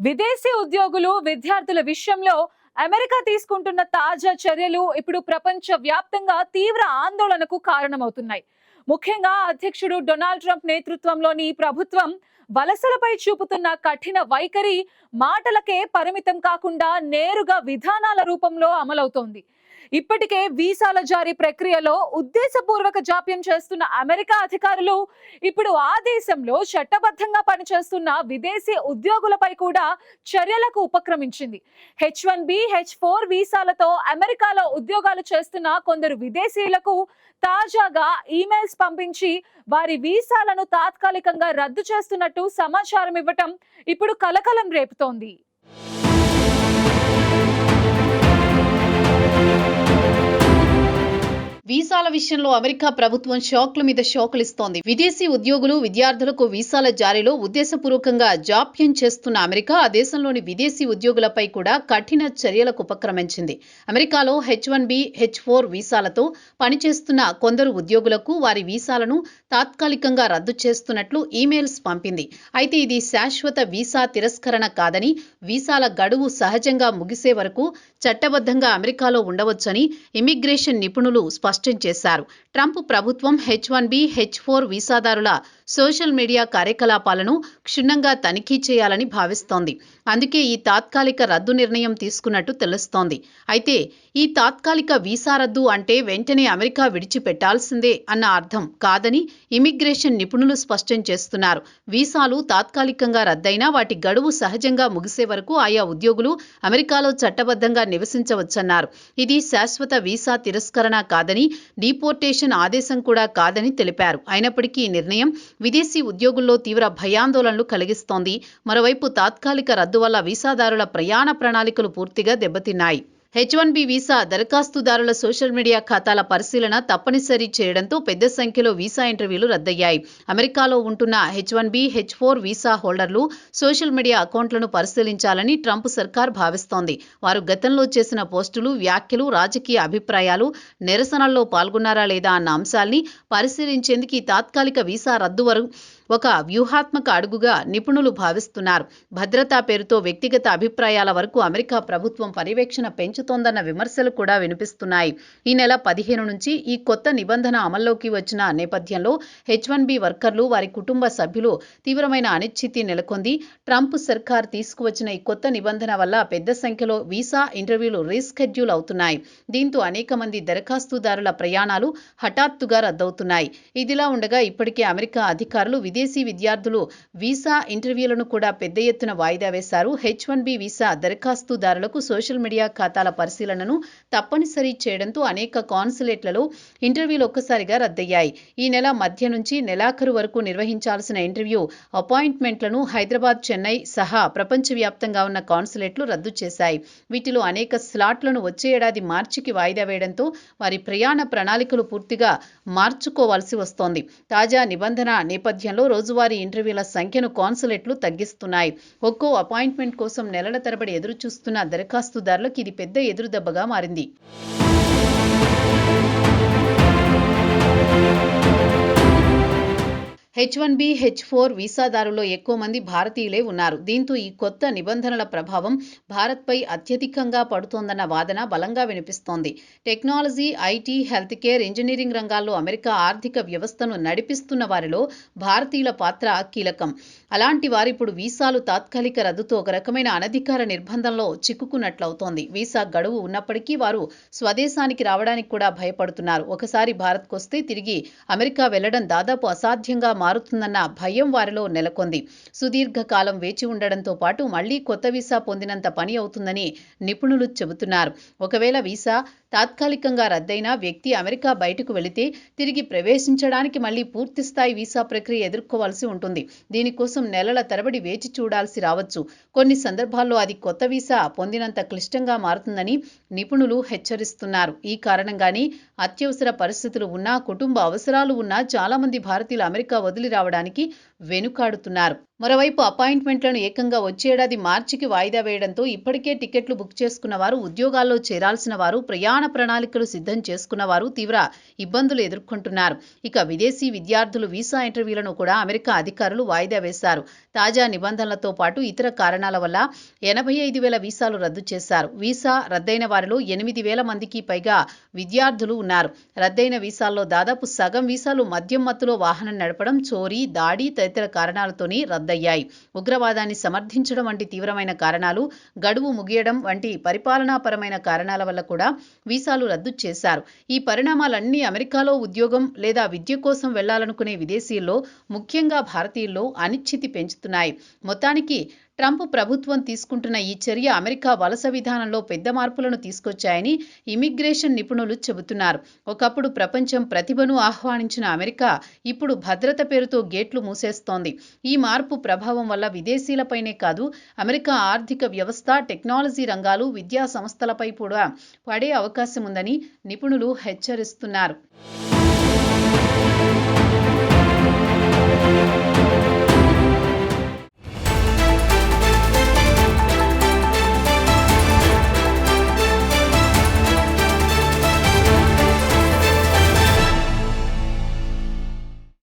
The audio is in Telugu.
విదేశీ ఉద్యోగులు, విద్యార్థుల విషయంలో అమెరికా తీసుకుంటున్న తాజా చర్యలు ఇప్పుడు ప్రపంచ వ్యాప్తంగా తీవ్ర ఆందోళనకు కారణమవుతున్నాయి. ముఖ్యంగా అధ్యక్షుడు డొనాల్డ్ ట్రంప్ నేతృత్వంలోని ప్రభుత్వం వలసలపై చూపుతున్న కఠిన వైఖరి మాటలకే పరిమితం కాకుండా నేరుగా విధానాల రూపంలో అమలవుతోంది. ఇప్పటికే వీసాల జారీ ప్రక్రియలో ఉద్దేశపూర్వక జాప్యం చేస్తున్న అమెరికా అధికారులు ఇప్పుడు ఆ దేశంలో చట్టబద్ధంగా పనిచేస్తున్న విదేశీ ఉద్యోగులపై కూడా చర్యలకు ఉపక్రమించింది. H1B, H4 వీసాలతో అమెరికాలో ఉద్యోగాలు చేస్తున్న కొందరు విదేశీయులకు తాజాగా ఈమెయిల్స్ పంపించి వారి వీసాలను తాత్కాలికంగా రద్దు చేస్తున్నట్టు సమాచారం ఇవ్వటం ఇప్పుడు కలకలం రేపుతోంది. వీసాల విషయంలో అమెరికా ప్రభుత్వం షాక్ల మీద షాకులు ఇస్తోంది. విదేశీ ఉద్యోగులు, విద్యార్థులకు వీసాల జారీలో ఉద్దేశపూర్వకంగా జాప్యం చేస్తున్న అమెరికా ఆ దేశంలోని విదేశీ ఉద్యోగులపై కూడా కఠిన చర్యలకు ఉపక్రమించింది. అమెరికాలో H1B, H4 వీసాలతో పనిచేస్తున్న కొందరు ఉద్యోగులకు వారి వీసాలను తాత్కాలికంగా రద్దు చేస్తున్నట్లు ఈమెయిల్స్ పంపింది. అయితే ఇది శాశ్వత వీసా తిరస్కరణ కాదని, వీసాల గడువు సహజంగా ముగిసే వరకు చట్టబద్ధంగా అమెరికాలో ఉండవచ్చని ఇమిగ్రేషన్ నిపుణులు స్పష్టం చేశారు. ట్రంప్ ప్రభుత్వం H1B, H4 వీసాదారుల సోషల్ మీడియా కార్యకలాపాలను క్షుణ్ణంగా తనిఖీ చేయాలని భావిస్తోంది. అందుకే ఈ తాత్కాలిక రద్దు నిర్ణయం తీసుకున్నట్టు తెలుస్తోంది. అయితే ఈ తాత్కాలిక వీసా రద్దు అంటే వెంటనే అమెరికా విడిచిపెట్టాల్సిందే అన్న అర్థం కాదని ఇమిగ్రేషన్ నిపుణులు స్పష్టం చేస్తున్నారు. వీసాలు తాత్కాలికంగా రద్దయినా వాటి గడువు సహజంగా ముగిసే వరకు ఆయా ఉద్యోగులు అమెరికాలో చట్టబద్ధంగా నివసించవచ్చన్నారు. ఇది శాశ్వత వీసా తిరస్కరణ కాదని, డీపోర్టేషన్ ఆదేశం కూడా కాదని తెలిపారు. అయినప్పటికీ ఈ నిర్ణయం విదేశీ ఉద్యోగుల్లో తీవ్ర భయాందోళనలు కలిగిస్తోంది. మరోవైపు తాత్కాలిక రద్దు వల్ల వీసాదారుల ప్రయాణ ప్రణాళికలు పూర్తిగా దెబ్బతిన్నాయి. H1B వీసా దరఖాస్తుదారుల సోషల్ మీడియా ఖాతాల పరిశీలన తప్పనిసరి చేయడంతో పెద్ద సంఖ్యలో వీసా ఇంటర్వ్యూలు రద్దయ్యాయి. అమెరికాలో ఉంటున్న H1B, H4 వీసా హోల్డర్లు సోషల్ మీడియా అకౌంట్లను పరిశీలించాలని ట్రంప్ సర్కార్ భావిస్తోంది. వారు గతంలో చేసిన పోస్టులు, వ్యాఖ్యలు, రాజకీయ అభిప్రాయాలు, నిరసనల్లో పాల్గొన్నారా లేదా అన్న అంశాల్ని పరిశీలించేందుకు ఈ తాత్కాలిక వీసా రద్దు ఒక వ్యూహాత్మక అడుగుగా నిపుణులు భావిస్తున్నారు. భద్రతా పేరుతో వ్యక్తిగత అభిప్రాయాల వరకు అమెరికా ప్రభుత్వం పర్యవేక్షణ పెంచుతోందన్న విమర్శలు కూడా వినిపిస్తున్నాయి. ఈ నెల 15 నుంచి ఈ కొత్త నిబంధన అమల్లోకి వచ్చిన నేపథ్యంలో H1B వర్కర్లు, వారి కుటుంబ సభ్యులు తీవ్రమైన అనిశ్చితి నెలకొంది. ట్రంప్ సర్కార్ తీసుకువచ్చిన ఈ కొత్త నిబంధన వల్ల పెద్ద సంఖ్యలో వీసా ఇంటర్వ్యూలు రీస్కెడ్యూల్ అవుతున్నాయి. దీంతో అనేక మంది దరఖాస్తుదారుల ప్రయాణాలు హఠాత్తుగా రద్దవుతున్నాయి. ఇదిలా ఉండగా ఇప్పటికే అమెరికా అధికారులు విదేశీ విద్యార్థులు వీసా ఇంటర్వ్యూలను కూడా పెద్ద ఎత్తున వాయిదా వేశారు. H1B వీసా దరఖాస్తుదారులకు సోషల్ మీడియా ఖాతాల పరిశీలనను తప్పనిసరి చేయడంతో అనేక కాన్సులేట్లలో ఇంటర్వ్యూలు ఒక్కసారిగా రద్దయ్యాయి. ఈ నెల మధ్య నుంచి నెలాఖరు వరకు నిర్వహించాల్సిన ఇంటర్వ్యూ అపాయింట్మెంట్లను హైదరాబాద్, చెన్నై సహా ప్రపంచవ్యాప్తంగా ఉన్న కాన్సులేట్లు రద్దు చేశాయి. వీటిలో అనేక స్లాట్లను వచ్చే ఏడాది మార్చికి వాయిదా వేయడంతో వారి ప్రయాణ ప్రణాళికలు పూర్తిగా మార్చుకోవాల్సి వస్తోంది. తాజా నిబంధన నేపథ్యంలో రోజువారీ ఇంటర్వ్యూల సంఖ్యను కాన్సులేట్లు తగ్గిస్తున్నాయి. ఒక్కో అపాయింట్మెంట్ కోసం నెలల తరబడి ఎదురు చూస్తున్న దరఖాస్తుదారులకు ఇది పెద్ద ఎదురుదెబ్బగా మారింది. H1B, H4 వీసాదారుల్లో ఎక్కువ మంది భారతీయులే ఉన్నారు. దీంతో ఈ కొత్త నిబంధనల ప్రభావం భారత్పై అత్యధికంగా పడుతోందన్న వాదన బలంగా వినిపిస్తోంది. Technology, IT, health care, engineering రంగాల్లో అమెరికా ఆర్థిక వ్యవస్థను నడిపిస్తున్న వారిలో భారతీయుల పాత్ర కీలకం. అలాంటి వారు ఇప్పుడు వీసాలు తాత్కాలిక రద్దుతో ఒక రకమైన అనధికార నిర్బంధంలో చిక్కుకున్నట్లవుతోంది. వీసా గడువు ఉన్నప్పటికీ వారు స్వదేశానికి రావడానికి కూడా భయపడుతున్నారు. ఒకసారి భారత్కు వస్తే తిరిగి అమెరికా వెళ్లడం దాదాపు అసాధ్యంగా మారుతుందన్న భయం వారిలో నెలకొంది. సుదీర్ఘకాలం వేచి ఉండడంతో పాటు మళ్లీ కొత్త వీసా పొందినంత పని అవుతుందని నిపుణులు చెబుతున్నారు. ఒకవేళ వీసా తాత్కాలికంగా రద్దయినా వ్యక్తి అమెరికా బయటకు వెళితే తిరిగి ప్రవేశించడానికి మళ్లీ పూర్తిస్థాయి వీసా ప్రక్రియ ఎదుర్కోవాల్సి ఉంటుంది. దీనికోసం నెలల తరబడి వేచి చూడాల్సి రావచ్చు. కొన్ని సందర్భాల్లో అది కొత్త వీసా పొందినంత క్లిష్టంగా మారుతుందని నిపుణులు హెచ్చరిస్తున్నారు. ఈ కారణంగానే అత్యవసర పరిస్థితులు ఉన్నా, కుటుంబ అవసరాలు ఉన్నా చాలా మంది భారతీయులు అమెరికా వదిలి రావడానికి వెనుకాడుతున్నారు. మరోవైపు అపాయింట్మెంట్లను ఏకంగా వచ్చే ఏడాది మార్చికి వాయిదా వేయడంతో ఇప్పటికే టికెట్లు బుక్ చేసుకున్న వారు, ఉద్యోగాల్లో చేరాల్సిన వారు, ప్రయాణ ప్రణాళికలు సిద్ధం చేసుకున్న వారు తీవ్ర ఇబ్బందులు ఎదుర్కొంటున్నారు. ఇక విదేశీ విద్యార్థులు వీసా ఇంటర్వ్యూలను కూడా అమెరికా అధికారులు వాయిదా వేశారు. తాజా నిబంధనలతో పాటు ఇతర కారణాల వల్ల 85,000 వీసాలు రద్దు చేశారు. వీసా రద్దయిన వారిలో 8,000 మందికి పైగా విద్యార్థులు ఉన్నారు. రద్దయిన వీసాల్లో దాదాపు సగం వీసాలు మద్యం మత్తులో వాహనం నడపడం, చోరీ, దాడి తదితర కారణాలతోనే రద్దయ్యాయి. ఉగ్రవాదాన్ని సమర్థించడం వంటి తీవ్రమైన కారణాలు, గడువు ముగియడం వంటి పరిపాలనాపరమైన కారణాల వల్ల కూడా వీసాలు రద్దు చేశారు. ఈ పరిణామాలన్నీ అమెరికాలో ఉద్యోగం లేదా విద్య కోసం వెళ్లాలనుకునే విదేశీయుల్లో, ముఖ్యంగా భారతీయుల్లో అనిశ్చితి పెంచుతున్నాయి. మొత్తానికి ట్రంప్ ప్రభుత్వం తీసుకుంటున్న ఈ చర్య అమెరికా వలస విధానంలో పెద్ద మార్పులను తీసుకొచ్చాయని ఇమిగ్రేషన్ నిపుణులు చెబుతున్నారు. ఒకప్పుడు ప్రపంచం ప్రతిభను ఆహ్వానించిన అమెరికా ఇప్పుడు భద్రత పేరుతో గేట్లు మూసేస్తోంది. ఈ మార్పు ప్రభావం వల్ల విదేశీయులపైనే కాదు, అమెరికా ఆర్థిక వ్యవస్థ, టెక్నాలజీ రంగాలు, విద్యా సంస్థలపై కూడా పడే అవకాశం ఉందని నిపుణులు హెచ్చరిస్తున్నారు.